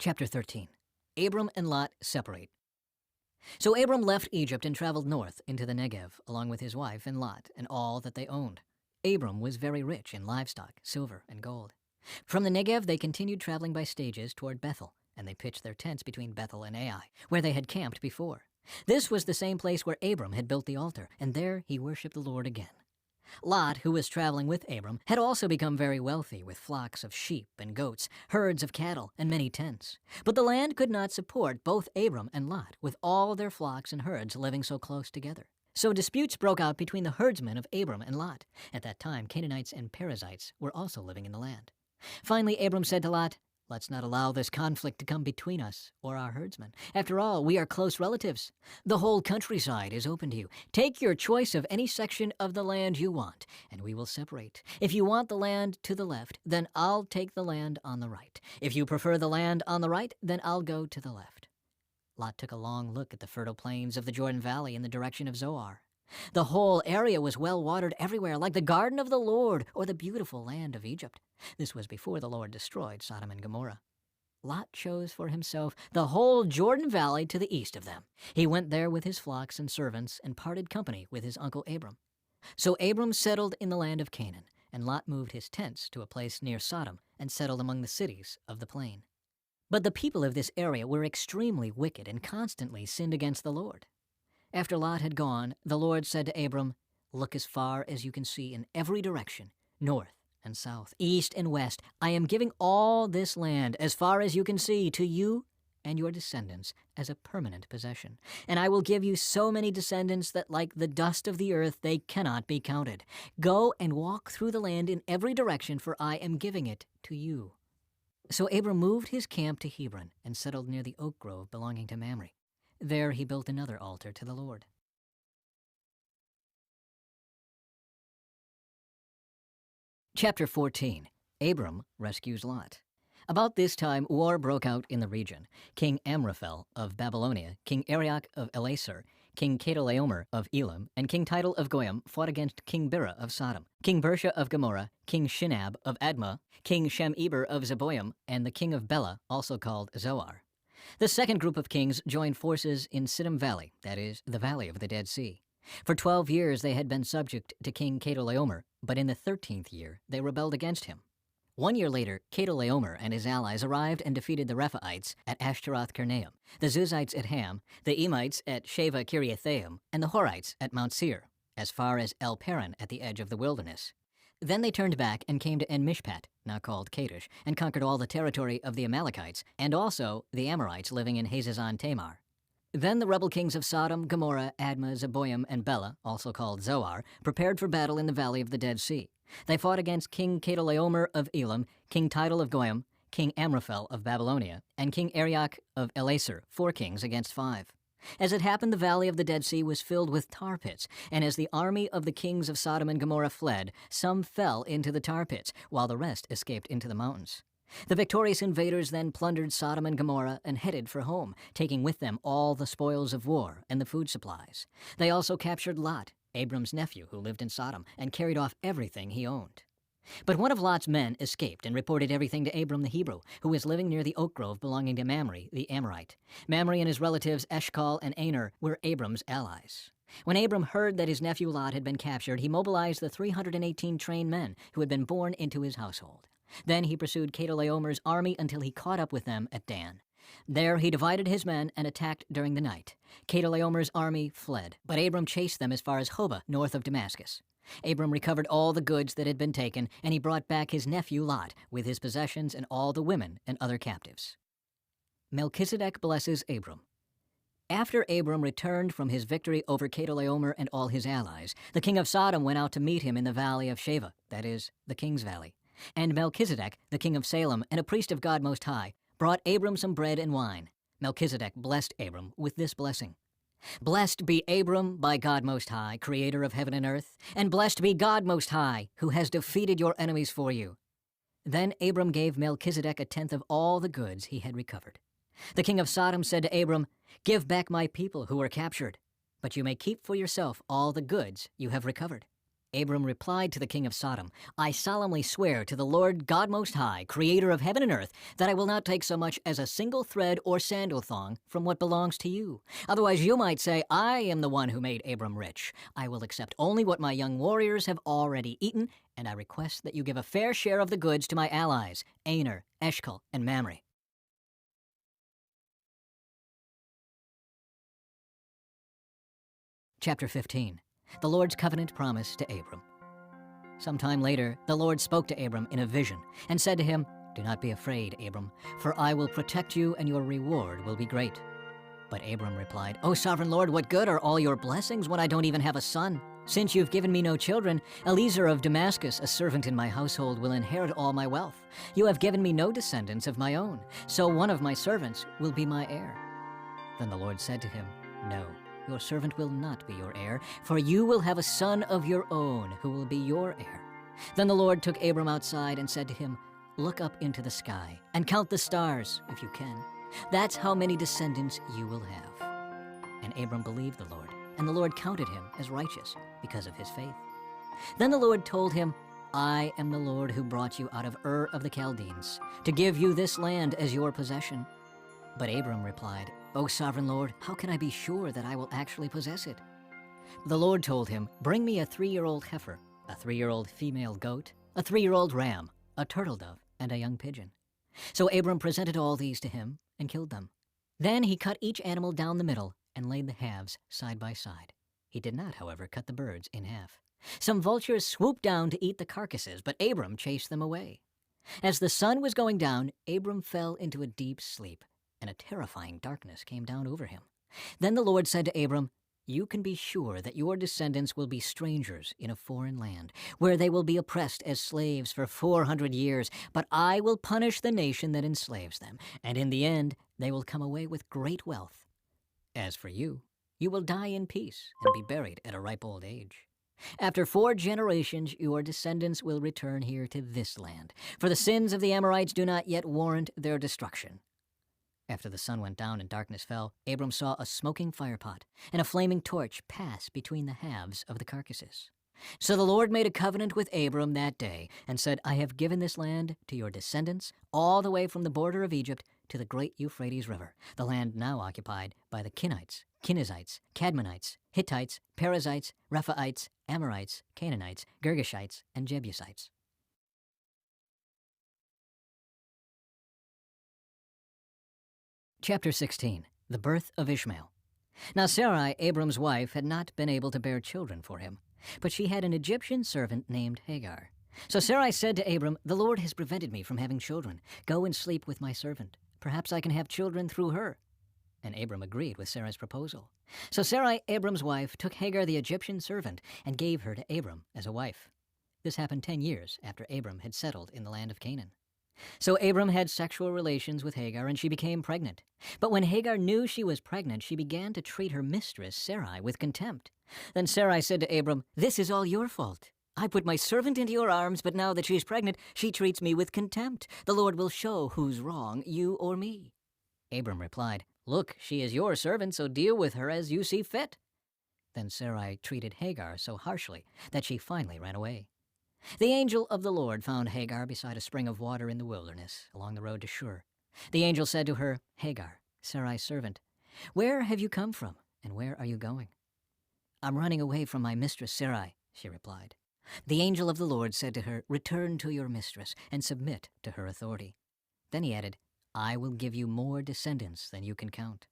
Chapter 13. Abram and Lot Separate. So Abram left Egypt and traveled north into the Negev, along with his wife and Lot and all that they owned. Abram was very rich in livestock, silver, and gold. From the Negev they continued traveling by stages toward Bethel, and they pitched their tents between Bethel and Ai, where they had camped before. This was the same place where Abram had built the altar, and there he worshipped the Lord again. Lot, who was traveling with Abram, had also become very wealthy with flocks of sheep and goats, herds of cattle, and many tents. But the land could not support both Abram and Lot, with all their flocks and herds living so close together. So disputes broke out between the herdsmen of Abram and Lot. At that time, Canaanites and Perizzites were also living in the land. Finally, Abram said to Lot, "Let's not allow this conflict to come between us or our herdsmen. After all, we are close relatives. The whole countryside is open to you. Take your choice of any section of the land you want, and we will separate. If you want the land to the left, then I'll take the land on the right. If you prefer the land on the right, then I'll go to the left." Lot took a long look at the fertile plains of the Jordan Valley in the direction of Zoar. The whole area was well-watered everywhere, like the garden of the Lord or the beautiful land of Egypt. This was before the Lord destroyed Sodom and Gomorrah. Lot chose for himself the whole Jordan Valley to the east of them. He went there with his flocks and servants and parted company with his uncle Abram. So Abram settled in the land of Canaan, and Lot moved his tents to a place near Sodom and settled among the cities of the plain. But the people of this area were extremely wicked and constantly sinned against the Lord. After Lot had gone, the Lord said to Abram, "Look as far as you can see in every direction, north and south, east and west. I am giving all this land, as far as you can see, to you and your descendants as a permanent possession. And I will give you so many descendants that like the dust of the earth they cannot be counted. Go and walk through the land in every direction, for I am giving it to you." So Abram moved his camp to Hebron and settled near the oak grove belonging to Mamre. There he built another altar to the Lord. Chapter 14. Abram Rescues Lot. About this time, war broke out in the region. King Amraphel of Babylonia, King Arioch of Elasar, King Chedorlaomer of Elam, and King Tidal of Goyim fought against King Bera of Sodom, King Bersha of Gomorrah, King Shinab of Admah, King Shemeber of Zeboim, and the king of Bela, also called Zoar. The second group of kings joined forces in Siddim Valley, that is, the Valley of the Dead Sea. For 12 years they had been subject to King Chedorlaomer, but in the 13th year they rebelled against him. 1 year later, Chedorlaomer and his allies arrived and defeated the Rephaites at Ashtaroth-Karnaim, the Zuzites at Ham, the Emites at Sheva Kiriathaim, and the Horites at Mount Seir, as far as El Paran at the edge of the wilderness. Then they turned back and came to En-Mishpat, now called Kadesh, and conquered all the territory of the Amalekites, and also the Amorites living in Hazazon Tamar. Then the rebel kings of Sodom, Gomorrah, Admah, Zeboim, and Bela, also called Zoar, prepared for battle in the Valley of the Dead Sea. They fought against King Chedorlaomer of Elam, King Tidal of Goyim, King Amraphel of Babylonia, and King Arioch of Elasar, 4 kings against 5. As it happened, the Valley of the Dead Sea was filled with tar pits, and as the army of the kings of Sodom and Gomorrah fled, some fell into the tar pits, while the rest escaped into the mountains. The victorious invaders then plundered Sodom and Gomorrah and headed for home, taking with them all the spoils of war and the food supplies. They also captured Lot, Abram's nephew who lived in Sodom, and carried off everything he owned. But one of Lot's men escaped and reported everything to Abram the Hebrew, who was living near the oak grove belonging to Mamre, the Amorite. Mamre and his relatives Eshcol and Aner were Abram's allies. When Abram heard that his nephew Lot had been captured, he mobilized the 318 trained men who had been born into his household. Then he pursued Chedorlaomer's army until he caught up with them at Dan. There he divided his men and attacked during the night. Chedorlaomer's army fled, but Abram chased them as far as Hobah, north of Damascus. Abram recovered all the goods that had been taken, and he brought back his nephew Lot, with his possessions and all the women and other captives. Melchizedek blesses Abram. After Abram returned from his victory over Chedorlaomer and all his allies, the king of Sodom went out to meet him in the valley of Sheva, that is, the king's valley. And Melchizedek, the king of Salem and a priest of God Most High, brought Abram some bread and wine. Melchizedek blessed Abram with this blessing. "Blessed be Abram by God Most High, creator of heaven and earth, and blessed be God Most High, who has defeated your enemies for you." Then Abram gave Melchizedek a tenth of all the goods he had recovered. The king of Sodom said to Abram, "Give back my people who were captured, but you may keep for yourself all the goods you have recovered." Abram replied to the king of Sodom, I solemnly swear to the Lord God Most High, creator of heaven and earth, that I will not take so much as a single thread or sandal thong from what belongs to you. Otherwise you might say, I am the one who made Abram rich. I will accept only what my young warriors have already eaten, and I request that you give a fair share of the goods to my allies, Aner, Eshcol, and Mamre. Chapter 15. The Lord's Covenant Promise to Abram. Sometime later, the Lord spoke to Abram in a vision and said to him, Do not be afraid, Abram, for I will protect you and your reward will be great. But Abram replied, O sovereign Lord, what good are all your blessings when I don't even have a son? Since you've given me no children, Eliezer of Damascus, a servant in my household, will inherit all my wealth. You have given me no descendants of my own, so one of my servants will be my heir. Then the Lord said to him, No, your servant will not be your heir, for you will have a son of your own who will be your heir. Then the Lord took Abram outside and said to him, Look up into the sky and count the stars, if you can. That's how many descendants you will have. And Abram believed the Lord, and the Lord counted him as righteous because of his faith. Then the Lord told him, I am the Lord who brought you out of Ur of the Chaldeans, to give you this land as your possession. But Abram replied, O sovereign Lord, how can I be sure that I will actually possess it? The Lord told him, Bring me a 3-year-old heifer, a 3-year-old female goat, a 3-year-old ram, a turtle dove, and a young pigeon. So Abram presented all these to him and killed them. Then he cut each animal down the middle and laid the halves side by side. He did not, however, cut the birds in half. Some vultures swooped down to eat the carcasses, but Abram chased them away. As the sun was going down, Abram fell into a deep sleep, and a terrifying darkness came down over him. Then the Lord said to Abram, You can be sure that your descendants will be strangers in a foreign land, where they will be oppressed as slaves for 400 years, but I will punish the nation that enslaves them, and in the end they will come away with great wealth. As for you, you will die in peace and be buried at a ripe old age. After 4 generations, your descendants will return here to this land, for the sins of the Amorites do not yet warrant their destruction. After the sun went down and darkness fell, Abram saw a smoking firepot and a flaming torch pass between the halves of the carcasses. So the Lord made a covenant with Abram that day and said, I have given this land to your descendants all the way from the border of Egypt to the great Euphrates River, the land now occupied by the Kenites, Kenizzites, Cadmonites, Hittites, Perizzites, Rephaites, Amorites, Canaanites, Girgashites, and Jebusites. Chapter 16. The Birth of Ishmael. Now Sarai, Abram's wife, had not been able to bear children for him, but she had an Egyptian servant named Hagar. So Sarai said to Abram, The Lord has prevented me from having children. Go and sleep with my servant. Perhaps I can have children through her. And Abram agreed with Sarai's proposal. So Sarai, Abram's wife, took Hagar the Egyptian servant and gave her to Abram as a wife. This happened 10 years after Abram had settled in the land of Canaan. So Abram had sexual relations with Hagar, and she became pregnant. But when Hagar knew she was pregnant, she began to treat her mistress, Sarai, with contempt. Then Sarai said to Abram, This is all your fault. I put my servant into your arms, but now that she's pregnant, she treats me with contempt. The Lord will show who's wrong, you or me. Abram replied, Look, she is your servant, so deal with her as you see fit. Then Sarai treated Hagar so harshly that she finally ran away. The angel of the Lord found Hagar beside a spring of water in the wilderness, along the road to Shur. The angel said to her, Hagar, Sarai's servant, where have you come from, and where are you going? I'm running away from my mistress Sarai, she replied. The angel of the Lord said to her, Return to your mistress, and submit to her authority. Then he added, I will give you more descendants than you can count.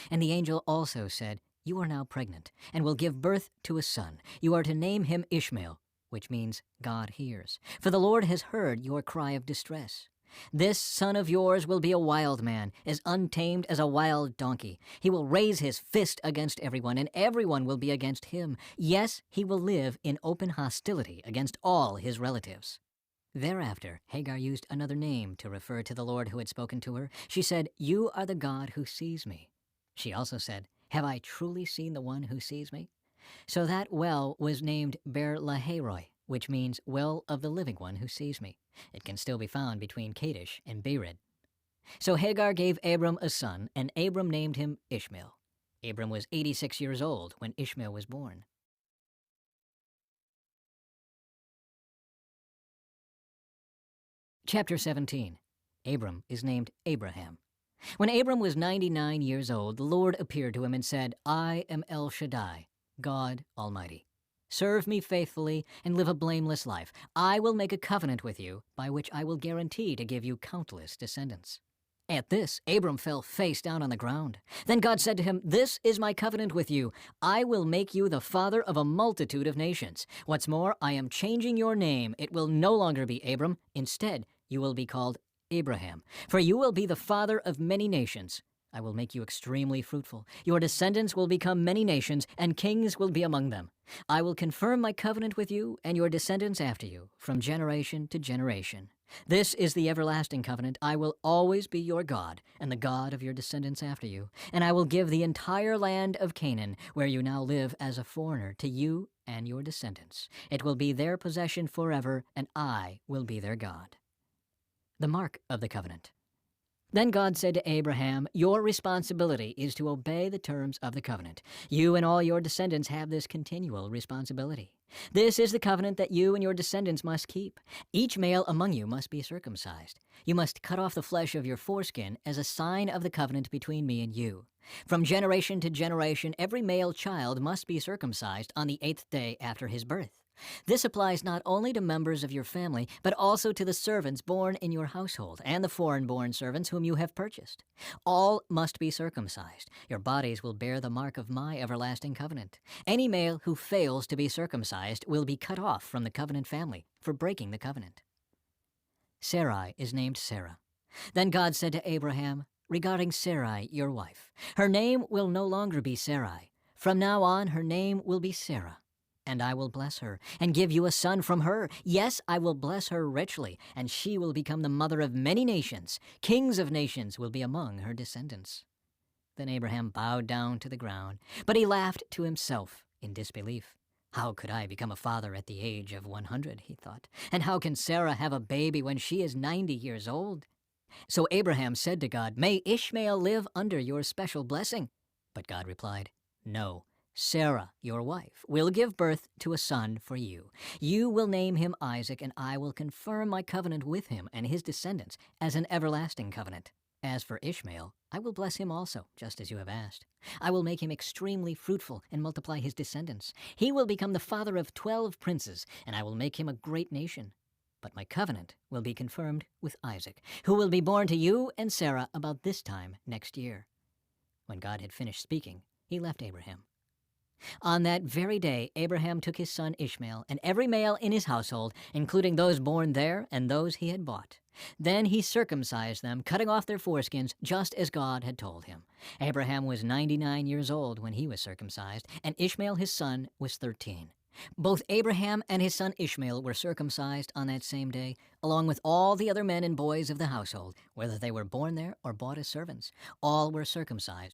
And the angel also said, You are now pregnant, and will give birth to a son. You are to name him Ishmael, which means God hears. For the Lord has heard your cry of distress. This son of yours will be a wild man, as untamed as a wild donkey. He will raise his fist against everyone, and everyone will be against him. Yes, he will live in open hostility against all his relatives. Thereafter, Hagar used another name to refer to the Lord who had spoken to her. She said, You are the God who sees me. She also said, Have I truly seen the one who sees me? So that well was named Ber-Lahairoi, which means well of the living one who sees me. It can still be found between Kadesh and Bered. So Hagar gave Abram a son, and Abram named him Ishmael. Abram was 86 years old when Ishmael was born. Chapter 17. Abram is named Abraham. When Abram was 99 years old, the Lord appeared to him and said, I am El Shaddai, God Almighty. Serve me faithfully and live a blameless life. I will make a covenant with you, by which I will guarantee to give you countless descendants. At this, Abram fell face down on the ground. Then God said to him, This is my covenant with you. I will make you the father of a multitude of nations. What's more, I am changing your name. It will no longer be Abram. Instead, you will be called Abraham, for you will be the father of many nations. I will make you extremely fruitful. Your descendants will become many nations, and kings will be among them. I will confirm my covenant with you and your descendants after you, from generation to generation. This is the everlasting covenant. I will always be your God, and the God of your descendants after you. And I will give the entire land of Canaan, where you now live as a foreigner, to you and your descendants. It will be their possession forever, and I will be their God. The mark of the covenant. Then God said to Abraham, Your responsibility is to obey the terms of the covenant. You and all your descendants have this continual responsibility. This is the covenant that you and your descendants must keep. Each male among you must be circumcised. You must cut off the flesh of your foreskin as a sign of the covenant between me and you. From generation to generation, every male child must be circumcised on the 8th day after his birth. This applies not only to members of your family, but also to the servants born in your household and the foreign-born servants whom you have purchased. All must be circumcised. Your bodies will bear the mark of my everlasting covenant. Any male who fails to be circumcised will be cut off from the covenant family for breaking the covenant. Sarai is named Sarah. Then God said to Abraham, Regarding Sarai, your wife, her name will no longer be Sarai. From now on, her name will be Sarah. And I will bless her, and give you a son from her. Yes, I will bless her richly, and she will become the mother of many nations. Kings of nations will be among her descendants. Then Abraham bowed down to the ground, but he laughed to himself in disbelief. How could I become a father at the age of 100, he thought, and how can Sarah have a baby when she is 90 years old? So Abraham said to God, May Ishmael live under your special blessing. But God replied, No. Sarah, your wife, will give birth to a son for you. You will name him Isaac, and I will confirm my covenant with him and his descendants as an everlasting covenant. As for Ishmael, I will bless him also, just as you have asked. I will make him extremely fruitful and multiply his descendants. He will become the father of 12 princes, and I will make him a great nation. But my covenant will be confirmed with Isaac, who will be born to you and Sarah about this time next year. When God had finished speaking, he left Abraham. On that very day, Abraham took his son Ishmael and every male in his household, including those born there and those he had bought. Then he circumcised them, cutting off their foreskins, just as God had told him. Abraham was 99 years old when he was circumcised, and Ishmael his son was 13. Both Abraham and his son Ishmael were circumcised on that same day, along with all the other men and boys of the household, whether they were born there or bought as servants. All were circumcised